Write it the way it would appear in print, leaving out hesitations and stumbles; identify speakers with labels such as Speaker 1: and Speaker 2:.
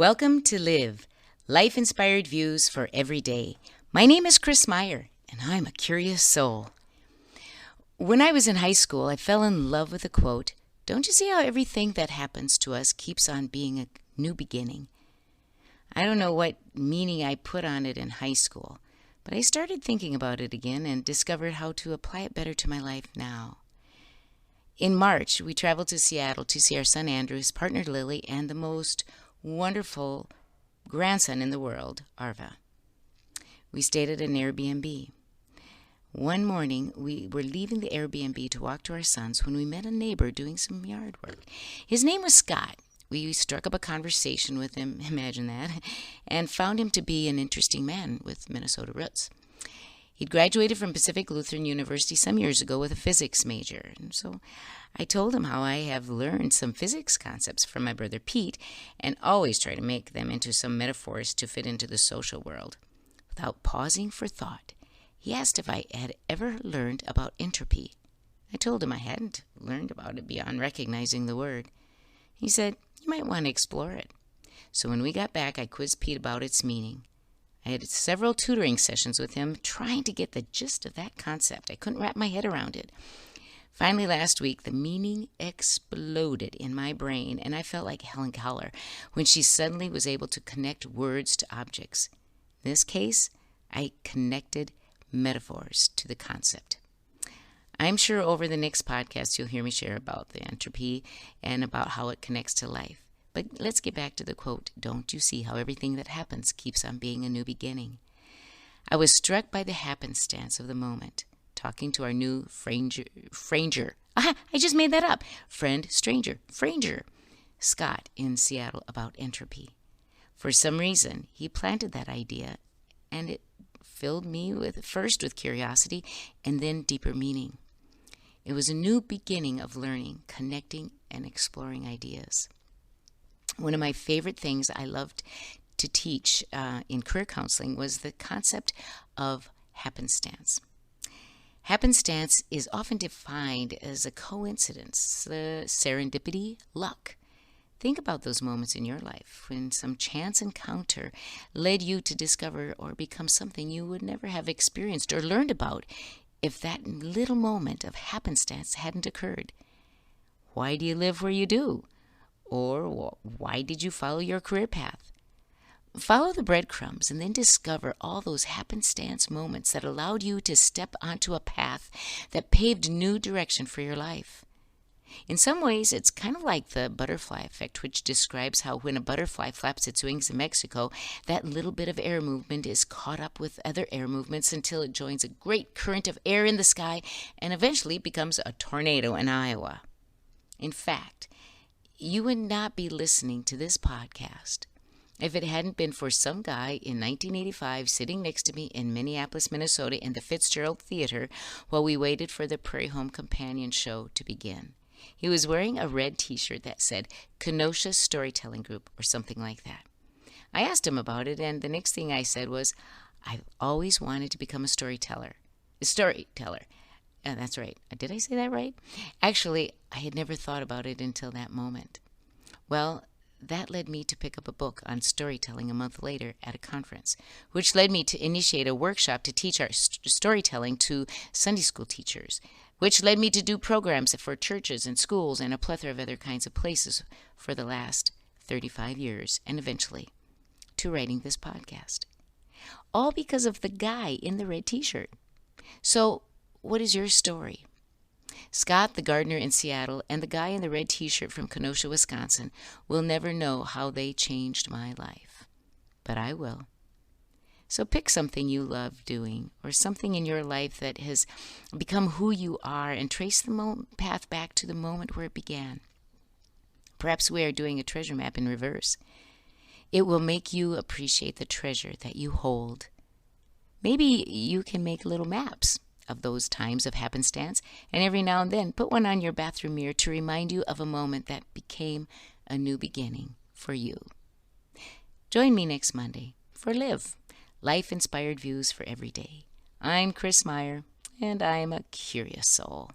Speaker 1: Welcome to Live, life-inspired views for every day. My name is Kris Meyer, and I'm a curious soul. When I was in high school, I fell in love with the quote, "Don't you see how everything that happens to us keeps on being a new beginning?" I don't know what meaning I put on it in high school, but I started thinking about it again and discovered how to apply it better to my life now. In March, we traveled to Seattle to see our son Andrew, his partner Lily, and the most wonderful grandson in the world, Arva. We stayed at an Airbnb. One morning, we were leaving the Airbnb to walk to our sons when we met a neighbor doing some yard work. His name was Scott. We struck up a conversation with him, imagine that, and found him to be an interesting man with Minnesota roots. He'd graduated from Pacific Lutheran University some years ago with a physics major, and so I told him how I have learned some physics concepts from my brother Pete and always try to make them into some metaphors to fit into the social world. Without pausing for thought, he asked if I had ever learned about entropy. I told him I hadn't learned about it beyond recognizing the word. He said, "You might want to explore it." So when we got back, I quizzed Pete about its meaning. I had several tutoring sessions with him trying to get the gist of that concept. I couldn't wrap my head around it. Finally, last week, the meaning exploded in my brain, and I felt like Helen Keller when she suddenly was able to connect words to objects. In this case, I connected metaphors to the concept. I'm sure over the next podcast you'll hear me share about the entropy and about how it connects to life. But let's get back to the quote, "Don't you see how everything that happens keeps on being a new beginning?" I was struck by the happenstance of the moment, talking to our new Franger. I just made that up. Franger, Scott in Seattle about entropy. For some reason, he planted that idea, and it filled me first with curiosity and then deeper meaning. It was a new beginning of learning, connecting, and exploring ideas. One of my favorite things I loved to teach in career counseling was the concept of happenstance. Happenstance is often defined as a coincidence, serendipity, luck. Think about those moments in your life when some chance encounter led you to discover or become something you would never have experienced or learned about if that little moment of happenstance hadn't occurred. Why do you live where you do? Or why did you follow your career path? Follow the breadcrumbs and then discover all those happenstance moments that allowed you to step onto a path that paved new direction for your life. In some ways, it's kind of like the butterfly effect, which describes how when a butterfly flaps its wings in Mexico, that little bit of air movement is caught up with other air movements until it joins a great current of air in the sky and eventually becomes a tornado in Iowa. In fact, you would not be listening to this podcast if it hadn't been for some guy in 1985 sitting next to me in Minneapolis, Minnesota in the Fitzgerald Theater while we waited for the Prairie Home Companion show to begin. He was wearing a red t-shirt that said Kenosha Storytelling Group or something like that. I asked him about it, and the next thing I said was, "I've always wanted to become a storyteller. That's right. Did I say that right? Actually, I had never thought about it until that moment. Well, that led me to pick up a book on storytelling a month later at a conference, which led me to initiate a workshop to teach our storytelling to Sunday school teachers, which led me to do programs for churches and schools and a plethora of other kinds of places for the last 35 years, and eventually to writing this podcast. All because of the guy in the red t-shirt. So, what is your story? Scott, the gardener in Seattle, and the guy in the red t-shirt from Kenosha, Wisconsin, will never know how they changed my life. But I will. So pick something you love doing or something in your life that has become who you are and trace the path back to the moment where it began. Perhaps we are doing a treasure map in reverse. It will make you appreciate the treasure that you hold. Maybe you can make little maps of those times of happenstance, and every now and then put one on your bathroom mirror to remind you of a moment that became a new beginning for you. Join me next Monday for Live, life-inspired views for every day. I'm Kris Meyer, and I'm a curious soul.